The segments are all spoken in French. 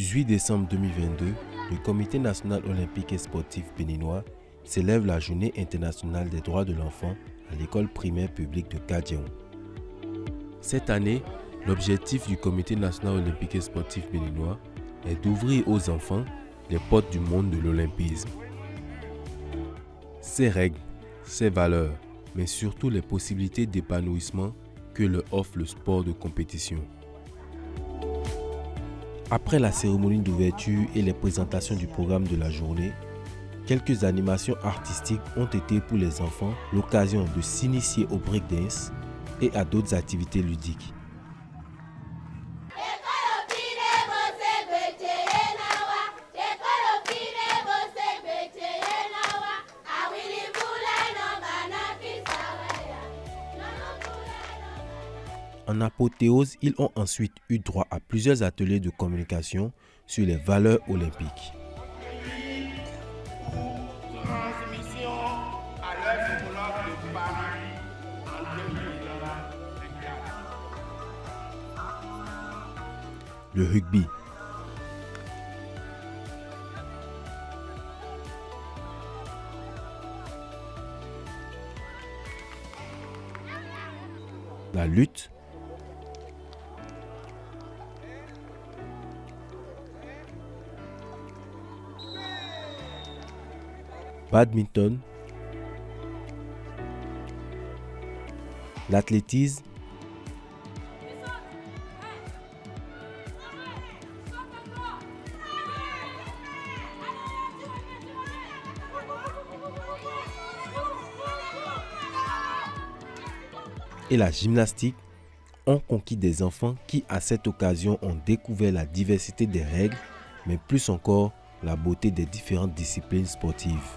18 décembre 2022, le Comité national olympique et sportif béninois célèbre la Journée internationale des droits de l'enfant à l'école primaire publique de Kadiaou. Cette année, l'objectif du Comité national olympique et sportif béninois est d'ouvrir aux enfants les portes du monde de l'olympisme. Ses règles, ses valeurs, mais surtout les possibilités d'épanouissement que leur offre le sport de compétition. Après la cérémonie d'ouverture et les présentations du programme de la journée, quelques animations artistiques ont été pour les enfants l'occasion de s'initier au breakdance et à d'autres activités ludiques. En apothéose, ils ont ensuite eu droit à plusieurs ateliers de communication sur les valeurs olympiques. Transmission à l'œuvre de Paris en 2024. Le rugby. La lutte. Badminton, l'athlétisme, et la gymnastique ont conquis des enfants qui, à cette occasion, ont découvert la diversité des règles, mais plus encore la beauté des différentes disciplines sportives.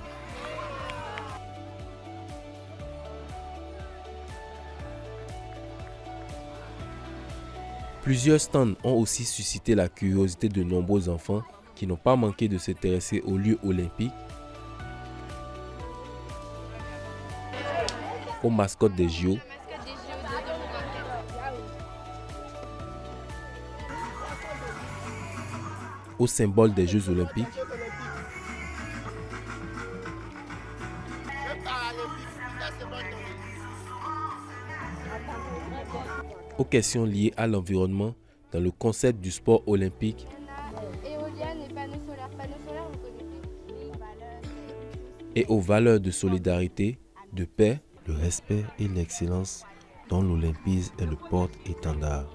Plusieurs stands ont aussi suscité la curiosité de nombreux enfants qui n'ont pas manqué de s'intéresser aux lieux olympiques, aux mascottes des JO, aux symboles des Jeux olympiques, aux questions liées à l'environnement dans le concept du sport olympique et aux valeurs de solidarité, de paix, le respect et l'excellence dont l'olympisme est le porte-étendard.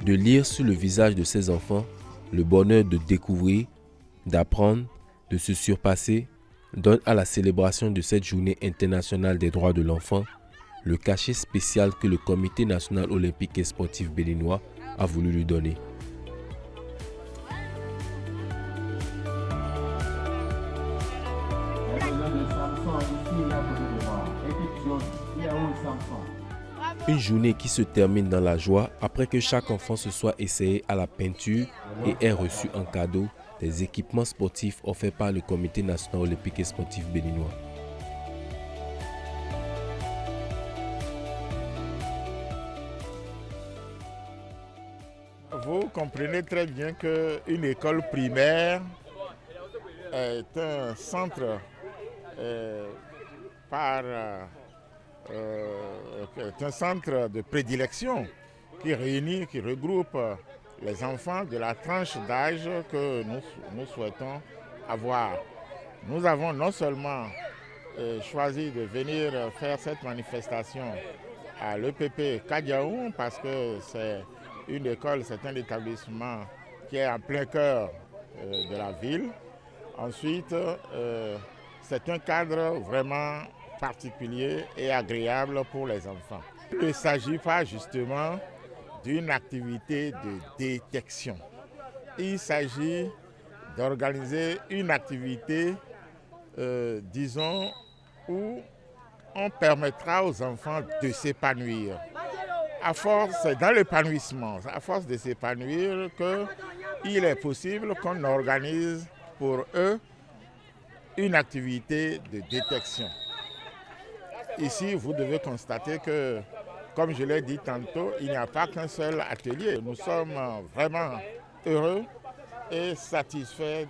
De lire sur le visage de ces enfants le bonheur de découvrir, d'apprendre, de se surpasser, donne à la célébration de cette journée internationale des droits de l'enfant le cachet spécial que le Comité national olympique et sportif béninois a voulu lui donner. Une journée qui se termine dans la joie après que chaque enfant se soit essayé à la peinture et ait reçu en cadeau des équipements sportifs offerts par le Comité national olympique et sportif béninois. Vous comprenez très bien qu'une école primaire est un centre est un centre de prédilection qui réunit, qui regroupe les enfants de la tranche d'âge que nous souhaitons avoir. Nous avons non seulement choisi de venir faire cette manifestation à l'EPP Kadiaou parce que c'est une école, c'est un établissement qui est en plein cœur de la ville. Ensuite, c'est un cadre vraiment particulier et agréable pour les enfants. Il ne s'agit pas justement d'une activité de détection. Il s'agit d'organiser une activité, disons, où on permettra aux enfants de s'épanouir. À force, c'est dans l'épanouissement, à force de s'épanouir qu'il est possible qu'on organise pour eux une activité de détection. Ici, vous devez constater que Comme je l'ai dit tantôt, il n'y a pas qu'un seul atelier. Nous sommes vraiment heureux et satisfaits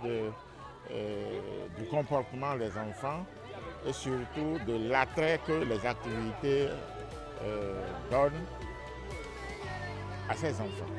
du comportement des enfants et surtout de l'attrait que les activités donnent à ces enfants.